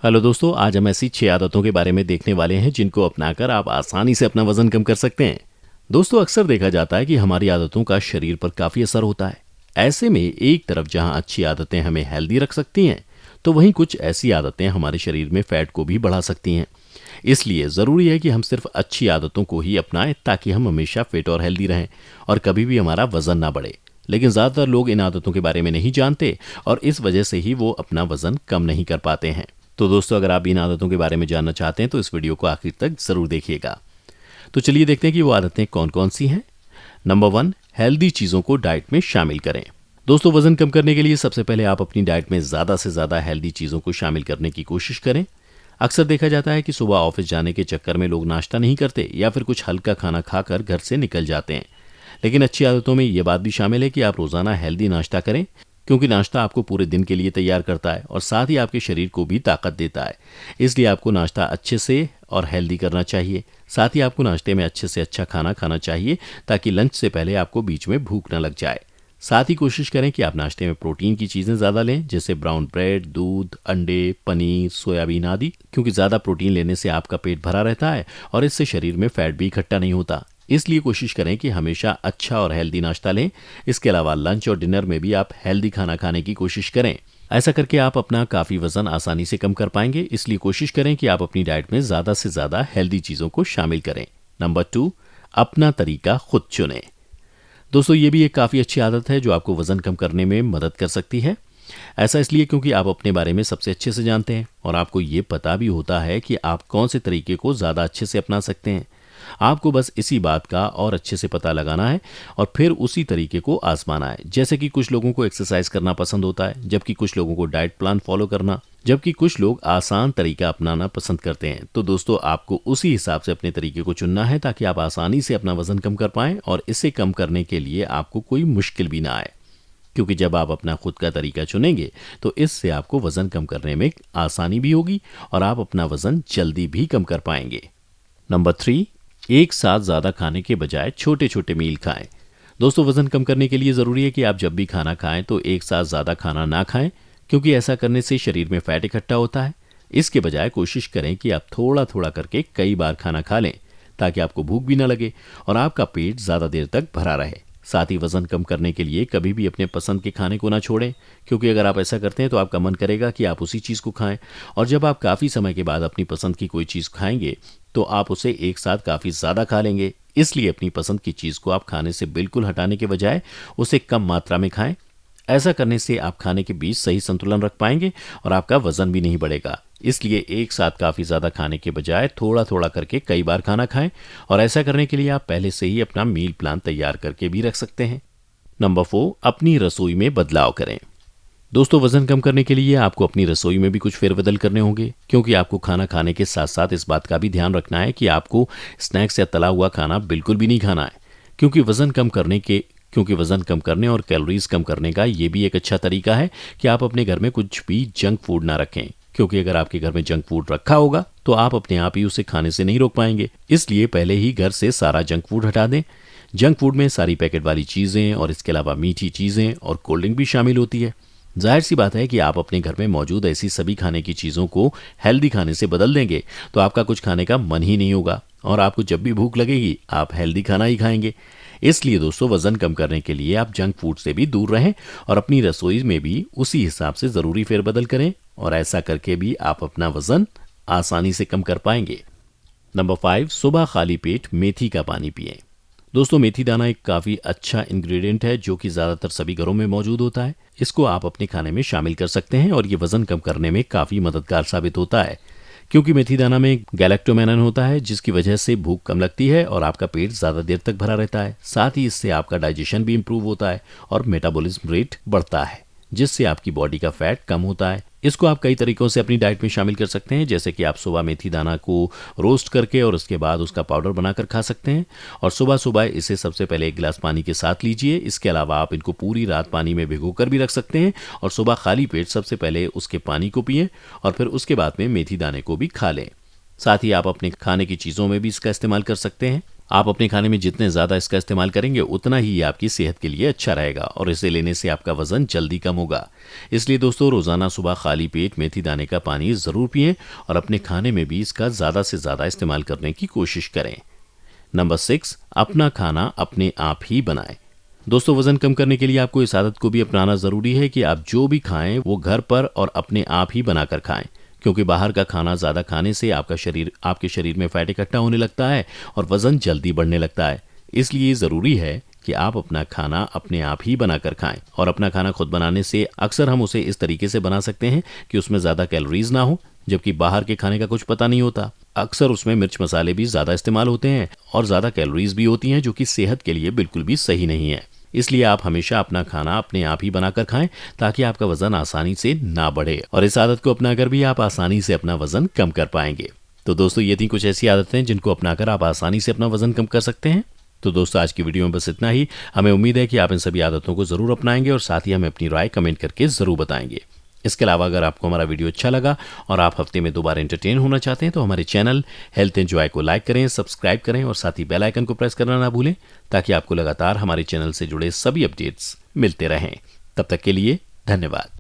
Hello दोस्तों, आज हम ऐसी 6 आदतों के बारे में देखने वाले हैं जिनको अपनाकर आप आसानी से अपना वजन कम कर सकते हैं। दोस्तों, अक्सर देखा जाता है कि हमारी आदतों का शरीर पर काफी असर होता है। ऐसे में एक तरफ जहां अच्छी आदतें हमें हेल्दी रख सकती हैं, तो वहीं कुछ ऐसी आदतें हमारे शरीर में फैट को भी बढ़ा सकती हैं। इसलिए जरूरी है कि हम सिर्फ अच्छी आदतों को ही अपनाएं ताकि हम हमेशा फिट और हेल्दी रहें और कभी भी हमारा वजन ना बढ़े। लेकिन ज्यादातर लोग इन आदतों के बारे में नहीं जानते और इस वजह से ही वो अपना वजन कम नहीं कर पाते हैं। तो दोस्तों, अगर आप इन आदतों के बारे में जानना चाहते हैं तो इस वीडियो को आखिर तक जरूर देखिएगा। तो चलिए देखते हैं कि वो आदतें कौन कौन सी हैं। नंबर 1, हेल्दी चीज़ों को डाइट में शामिल करें। दोस्तों, वजन कम करने के लिए सबसे पहले आप अपनी डाइट में ज़्यादा से ज़्यादा हेल्दी चीज़ों को शामिल करने की कोशिश करें। अक्सर देखा जाता है कि सुबह ऑफिस जाने के चक्कर में लोग नाश्ता नहीं करते या फिर कुछ हल्का खाना खाकर घर से निकल जाते हैं। लेकिन अच्छी आदतों में ये बात भी शामिल है कि आप रोज़ाना हेल्दी नाश्ता करें, क्योंकि नाश्ता आपको पूरे दिन के लिए तैयार करता है और साथ ही आपके शरीर को भी ताकत देता है। इसलिए आपको नाश्ता अच्छे से और हेल्दी करना चाहिए। साथ ही आपको नाश्ते में अच्छे से अच्छा खाना खाना चाहिए ताकि लंच से पहले आपको बीच में भूख न लग जाए। साथ ही कोशिश करें कि आप नाश्ते में प्रोटीन की चीज़ें ज़्यादा लें, जैसे ब्राउन ब्रेड, दूध, अंडे, पनीर, सोयाबीन आदि, क्योंकि ज़्यादा प्रोटीन लेने से आपका पेट भरा रहता है और इससे शरीर में फैट भी इकट्ठा नहीं होता। इसलिए कोशिश करें कि हमेशा अच्छा और हेल्दी नाश्ता लें। इसके अलावा लंच और डिनर में भी आप हेल्दी खाना खाने की कोशिश करें। ऐसा करके आप अपना काफ़ी वजन आसानी से कम कर पाएंगे। इसलिए कोशिश करें कि आप अपनी डाइट में ज़्यादा से ज़्यादा हेल्दी चीज़ों को शामिल करें। नंबर 2, अपना तरीका खुद चुनें। दोस्तों, ये भी एक काफ़ी अच्छी आदत है जो आपको वजन कम करने में मदद कर सकती है। ऐसा इसलिए क्योंकि आप अपने बारे में सबसे अच्छे से जानते हैं और आपको ये पता भी होता है कि आप कौन से तरीके को ज़्यादा अच्छे से अपना सकते हैं। आपको बस इसी बात का और अच्छे से पता लगाना है और फिर उसी तरीके को आजमाना है। जैसे कि कुछ लोगों को एक्सरसाइज करना पसंद होता है, जबकि कुछ लोगों को डाइट प्लान फॉलो करना, जबकि कुछ लोग आसान तरीका अपनाना पसंद करते हैं। तो दोस्तों, आपको उसी हिसाब से अपने तरीके को चुनना है ताकि आप आसानी से अपना वजन कम कर पाएं और इसे कम करने के लिए आपको कोई मुश्किल भी ना आए, क्योंकि जब आप अपना खुद का तरीका चुनेंगे तो इससे आपको वजन कम करने में आसानी भी होगी और आप अपना वजन जल्दी भी कम कर पाएंगे। नंबर 3, एक साथ ज़्यादा खाने के बजाय छोटे छोटे मील खाएं। दोस्तों, वजन कम करने के लिए ज़रूरी है कि आप जब भी खाना खाएं तो एक साथ ज़्यादा खाना ना खाएं, क्योंकि ऐसा करने से शरीर में फैट इकट्ठा होता है। इसके बजाय कोशिश करें कि आप थोड़ा थोड़ा करके कई बार खाना खा लें ताकि आपको भूख भी ना लगे और आपका पेट ज़्यादा देर तक भरा रहे। साथ ही वजन कम करने के लिए कभी भी अपने पसंद के खाने को ना छोड़ें, क्योंकि अगर आप ऐसा करते हैं तो आपका मन करेगा कि आप उसी चीज़ को खाएं और जब आप काफ़ी समय के बाद अपनी पसंद की कोई चीज़ खाएंगे तो आप उसे एक साथ काफ़ी ज़्यादा खा लेंगे। इसलिए अपनी पसंद की चीज़ को आप खाने से बिल्कुल हटाने के बजाय उसे कम मात्रा में खाएं। ऐसा करने से आप खाने के बीच सही संतुलन रख पाएंगे और आपका वजन भी नहीं बढ़ेगा। इसलिए एक साथ काफ़ी ज़्यादा खाने के बजाय थोड़ा थोड़ा करके कई बार खाना खाएं और ऐसा करने के लिए आप पहले से ही अपना मील प्लान तैयार करके भी रख सकते हैं। नंबर 4, अपनी रसोई में बदलाव करें। दोस्तों, वजन कम करने के लिए आपको अपनी रसोई में भी कुछ फेरबदल करने होंगे, क्योंकि आपको खाना खाने के साथ साथ इस बात का भी ध्यान रखना है कि आपको स्नैक्स या तला हुआ खाना बिल्कुल भी नहीं खाना है, क्योंकि वजन कम करने और कैलोरीज कम करने का ये भी एक अच्छा तरीका है कि आप अपने घर में कुछ भी जंक फूड ना रखें, क्योंकि अगर आपके घर में जंक फूड रखा होगा तो आप अपने आप ही उसे खाने से नहीं रोक पाएंगे। इसलिए पहले ही घर से सारा जंक फूड हटा दें। जंक फूड में सारी पैकेट वाली चीज़ें और इसके अलावा मीठी चीज़ें और कोल्ड ड्रिंक भी शामिल होती है। जाहिर सी बात है कि आप अपने घर में मौजूद ऐसी सभी खाने की चीज़ों को हेल्दी खाने से बदल देंगे तो आपका कुछ खाने का मन ही नहीं होगा और आपको जब भी भूख लगेगी आप हेल्दी खाना ही खाएंगे। इसलिए दोस्तों, वजन कम करने के लिए आप जंक फूड से भी दूर रहें और अपनी रसोई में भी उसी हिसाब से ज़रूरी फेरबदल करें और ऐसा करके भी आप अपना वजन आसानी से कम कर पाएंगे। नंबर 5, सुबह खाली पेट मेथी का पानी पिएं। दोस्तों, मेथी दाना एक काफ़ी अच्छा इंग्रेडिएंट है जो कि ज़्यादातर सभी घरों में मौजूद होता है। इसको आप अपने खाने में शामिल कर सकते हैं और ये वजन कम करने में काफ़ी मददगार साबित होता है, क्योंकि मेथी दाना में गैलेक्टोमेनन होता है जिसकी वजह से भूख कम लगती है और आपका पेट ज़्यादा देर तक भरा रहता है। साथ ही इससे आपका डाइजेशन भी इम्प्रूव होता है और मेटाबॉलिज्म रेट बढ़ता है, जिससे आपकी बॉडी का फैट कम होता है। इसको आप कई तरीकों से अपनी डाइट में शामिल कर सकते हैं, जैसे कि आप सुबह मेथी दाना को रोस्ट करके और उसके बाद उसका पाउडर बनाकर खा सकते हैं और सुबह सुबह इसे सबसे पहले एक गिलास पानी के साथ लीजिए। इसके अलावा आप इनको पूरी रात पानी में भिगोकर भी रख सकते हैं और सुबह खाली पेट सबसे पहले उसके पानी को पिएं और फिर उसके बाद में मेथी दाने को भी खा लें। साथ ही आप अपने खाने की चीज़ों में भी इसका इस्तेमाल कर सकते हैं। आप अपने खाने में जितने ज़्यादा इसका इस्तेमाल करेंगे उतना ही ये आपकी सेहत के लिए अच्छा रहेगा और इसे लेने से आपका वजन जल्दी कम होगा। इसलिए दोस्तों, रोज़ाना सुबह खाली पेट मेथी दाने का पानी ज़रूर पिएं और अपने खाने में भी इसका ज़्यादा से ज़्यादा इस्तेमाल करने की कोशिश करें। नंबर 6, अपना खाना अपने आप ही बनाएं। दोस्तों, वजन कम करने के लिए आपको इस आदत को भी अपनाना ज़रूरी है कि आप जो भी खाएं वो घर पर और अपने आप ही बनाकर खाएं, क्योंकि बाहर का खाना ज़्यादा खाने से आपके शरीर में फैट इकट्ठा होने लगता है और वज़न जल्दी बढ़ने लगता है। इसलिए ज़रूरी है कि आप अपना खाना अपने आप ही बनाकर खाएं और अपना खाना खुद बनाने से अक्सर हम उसे इस तरीके से बना सकते हैं कि उसमें ज़्यादा कैलोरीज ना हो, जबकि बाहर के खाने का कुछ पता नहीं होता। अक्सर उसमें मिर्च मसाले भी ज़्यादा इस्तेमाल होते हैं और ज़्यादा कैलोरीज भी होती हैं, जो कि सेहत के लिए बिल्कुल भी सही नहीं है। इसलिए आप हमेशा अपना खाना अपने आप ही बनाकर खाएं ताकि आपका वजन आसानी से ना बढ़े और इस आदत को अपनाकर भी आप आसानी से अपना वजन कम कर पाएंगे। तो दोस्तों, ये थी कुछ ऐसी आदतें जिनको अपनाकर आप आसानी से अपना वजन कम कर सकते हैं। तो दोस्तों, आज की वीडियो में बस इतना ही। हमें उम्मीद है कि आप इन सभी आदतों को जरूर अपनाएंगे और साथ ही हमें अपनी राय कमेंट करके जरूर बताएंगे। इसके अलावा अगर आपको हमारा वीडियो अच्छा लगा और आप हफ्ते में 2 बार एंटरटेन होना चाहते हैं तो हमारे चैनल हेल्थ एंजॉय को लाइक करें, सब्सक्राइब करें और साथ ही बेल आइकन को प्रेस करना ना भूलें ताकि आपको लगातार हमारे चैनल से जुड़े सभी अपडेट्स मिलते रहें। तब तक के लिए धन्यवाद।